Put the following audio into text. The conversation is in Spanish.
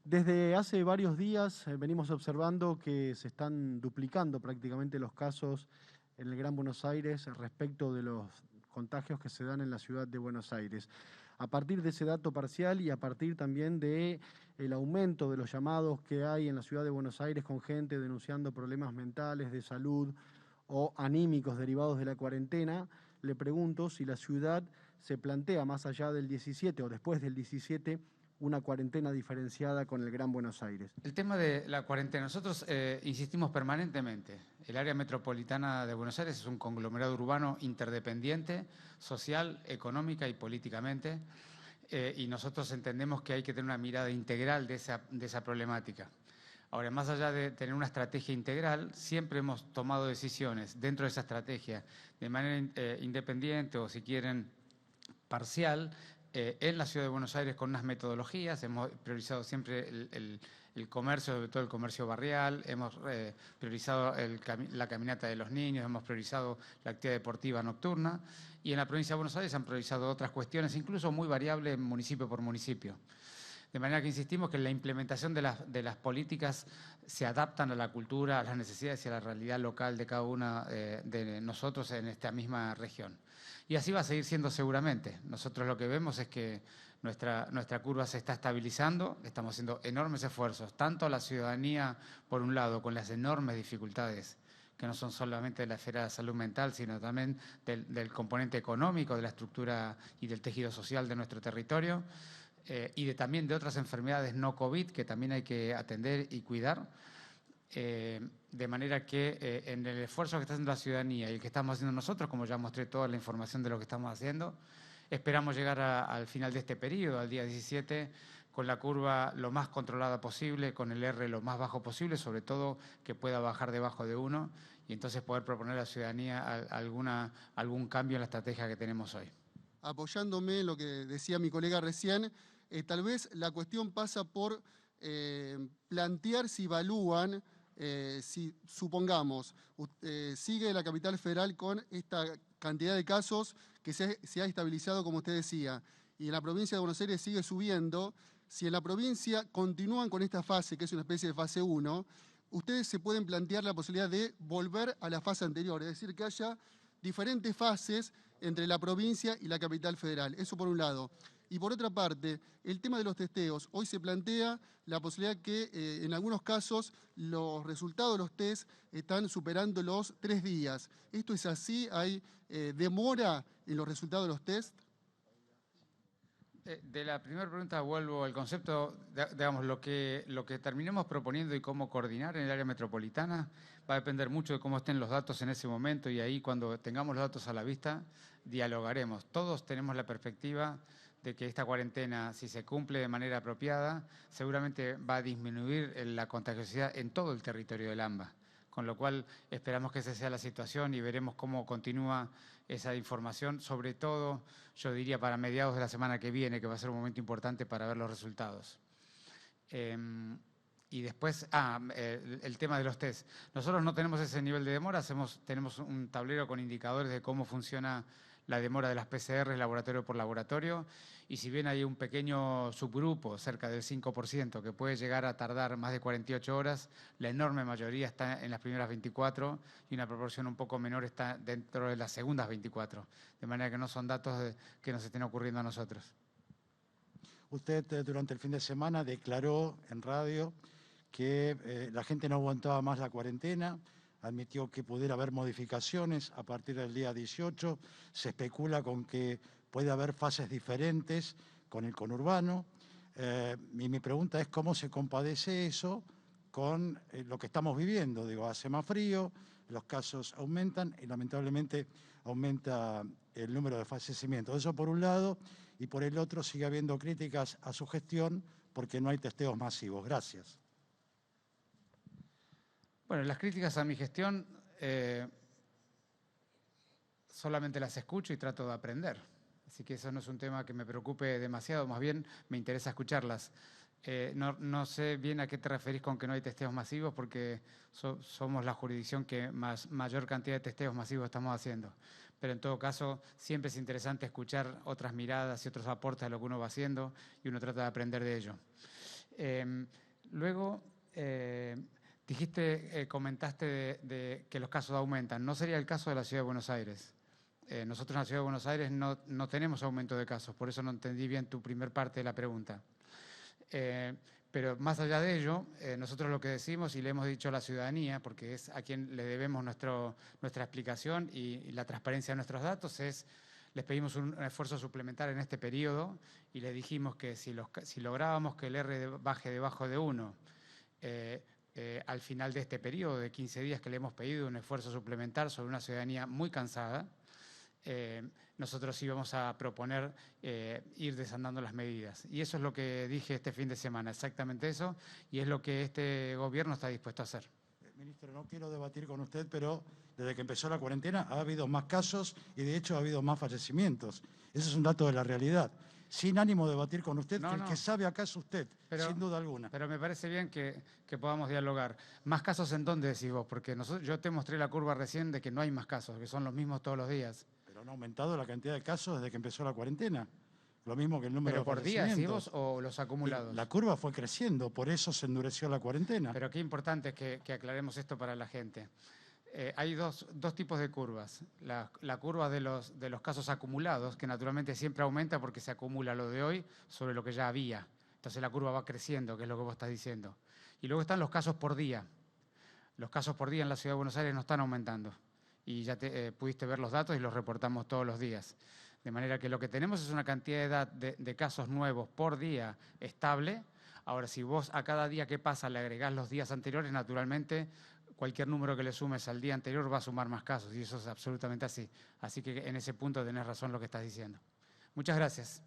Desde hace varios días venimos observando que se están duplicando prácticamente los casos en el Gran Buenos Aires respecto de los contagios que se dan en la ciudad de Buenos Aires. A partir de ese dato parcial y a partir también de el aumento de los llamados que hay en la ciudad de Buenos Aires con gente denunciando problemas mentales, de salud o anímicos derivados de la cuarentena, le pregunto si la ciudad se plantea más allá del 17 o después del 17 una cuarentena diferenciada con el Gran Buenos Aires. El tema de la cuarentena, nosotros insistimos permanentemente. El área metropolitana de Buenos Aires es un conglomerado urbano interdependiente, social, económica y políticamente, y nosotros entendemos que hay que tener una mirada integral de esa problemática. Ahora, más allá de tener una estrategia integral, siempre hemos tomado decisiones dentro de esa estrategia de manera independiente o, si quieren, parcial, en la Ciudad de Buenos Aires con unas metodologías. Hemos priorizado siempre el comercio, sobre todo el comercio barrial, hemos priorizado la caminata de los niños, hemos priorizado la actividad deportiva nocturna, y en la provincia de Buenos Aires han priorizado otras cuestiones, incluso muy variables municipio por municipio. De manera que insistimos que la implementación de las políticas se adaptan a la cultura, a las necesidades y a la realidad local de cada una de nosotros en esta misma región. Y así va a seguir siendo seguramente. Nosotros lo que vemos es que nuestra curva se está estabilizando, estamos haciendo enormes esfuerzos, tanto la ciudadanía, por un lado, con las enormes dificultades que no son solamente de la esfera de salud mental, sino también del componente económico, de la estructura y del tejido social de nuestro territorio, y también de otras enfermedades no COVID que también hay que atender y cuidar. De manera que en el esfuerzo que está haciendo la ciudadanía y el que estamos haciendo nosotros, como ya mostré toda la información de lo que estamos haciendo, esperamos llegar al final de este periodo, al día 17, con la curva lo más controlada posible, con el R lo más bajo posible, sobre todo que pueda bajar debajo de 1, y entonces poder proponer a la ciudadanía algún cambio en la estrategia que tenemos hoy. Apoyándome en lo que decía mi colega recién, tal vez la cuestión pasa por plantear si evalúan, si supongamos, sigue la capital federal con esta cantidad de casos que se ha estabilizado, como usted decía, y en la provincia de Buenos Aires sigue subiendo. Si en la provincia continúan con esta fase, que es una especie de fase 1, ustedes se pueden plantear la posibilidad de volver a la fase anterior, es decir, que haya diferentes fases entre la provincia y la capital federal. Eso por un lado. Y por otra parte, el tema de los testeos. Hoy se plantea la posibilidad que en algunos casos los resultados de los test están superando los 3 días. ¿Esto es así? ¿Hay demora en los resultados de los test? De la primera pregunta vuelvo al concepto, digamos, lo que terminemos proponiendo y cómo coordinar en el área metropolitana va a depender mucho de cómo estén los datos en ese momento, y ahí cuando tengamos los datos a la vista dialogaremos. Todos tenemos la perspectiva de que esta cuarentena, si se cumple de manera apropiada, seguramente va a disminuir la contagiosidad en todo el territorio del AMBA. Con lo cual esperamos que esa sea la situación y veremos cómo continúa esa información, sobre todo, yo diría, para mediados de la semana que viene, que va a ser un momento importante para ver los resultados. Y después, el tema de los test. Nosotros no tenemos ese nivel de demora, tenemos un tablero con indicadores de cómo funciona la demora de las PCR laboratorio por laboratorio, y si bien hay un pequeño subgrupo, cerca del 5%, que puede llegar a tardar más de 48 horas, la enorme mayoría está en las primeras 24 y una proporción un poco menor está dentro de las segundas 24, de manera que no son datos que nos estén ocurriendo a nosotros. Usted durante el fin de semana declaró en radio que la gente no aguantaba más la cuarentena, admitió que pudiera haber modificaciones a partir del día 18, se especula con que puede haber fases diferentes con el conurbano. Mi pregunta es cómo se compadece eso con lo que estamos viviendo. Digo, hace más frío, los casos aumentan y lamentablemente aumenta el número de fallecimientos. Eso por un lado, y por el otro sigue habiendo críticas a su gestión porque no hay testeos masivos. Gracias. Bueno, las críticas a mi gestión solamente las escucho y trato de aprender. Así que eso no es un tema que me preocupe demasiado, más bien me interesa escucharlas. No sé bien a qué te referís con que no hay testeos masivos, porque somos la jurisdicción que mayor cantidad de testeos masivos estamos haciendo. Pero en todo caso, siempre es interesante escuchar otras miradas y otros aportes a lo que uno va haciendo, y uno trata de aprender de ello. Luego, comentaste de que los casos aumentan. No sería el caso de la Ciudad de Buenos Aires. Nosotros en la Ciudad de Buenos Aires no tenemos aumento de casos, por eso no entendí bien tu primer parte de la pregunta. Pero más allá de ello, nosotros lo que decimos y le hemos dicho a la ciudadanía, porque es a quien le debemos nuestra explicación y la transparencia de nuestros datos, les pedimos un esfuerzo suplementario en este periodo y les dijimos que si lográbamos que el R baje debajo de 1, al final de este periodo de 15 días que le hemos pedido un esfuerzo suplementario sobre una ciudadanía muy cansada, nosotros íbamos a proponer ir desandando las medidas. Y eso es lo que dije este fin de semana, exactamente eso, y es lo que este gobierno está dispuesto a hacer. Ministro, no quiero debatir con usted, pero desde que empezó la cuarentena ha habido más casos y de hecho ha habido más fallecimientos. Ese es un dato de la realidad. Sin ánimo de debatir con usted, el que sabe acá es usted, sin duda alguna. Pero me parece bien que podamos dialogar. ¿Más casos en dónde decís vos? Porque yo te mostré la curva recién de que no hay más casos, que son los mismos todos los días. Pero han aumentado la cantidad de casos desde que empezó la cuarentena. Lo mismo que el número de ¿Pero fallecimientos. por día, decís vos, o los acumulados? La curva fue creciendo, por eso se endureció la cuarentena. Pero qué importante es que aclaremos esto para la gente. Hay dos tipos de curvas. La curva de los casos acumulados, que naturalmente siempre aumenta porque se acumula lo de hoy sobre lo que ya había. Entonces la curva va creciendo, que es lo que vos estás diciendo. Y luego están los casos por día. Los casos por día en la Ciudad de Buenos Aires no están aumentando. Y ya pudiste ver los datos y los reportamos todos los días. De manera que lo que tenemos es una cantidad de casos nuevos por día estable. Ahora, si vos a cada día que pasa le agregás los días anteriores, naturalmente cualquier número que le sumes al día anterior va a sumar más casos, y eso es absolutamente así. Así que en ese punto tenés razón lo que estás diciendo. Muchas gracias.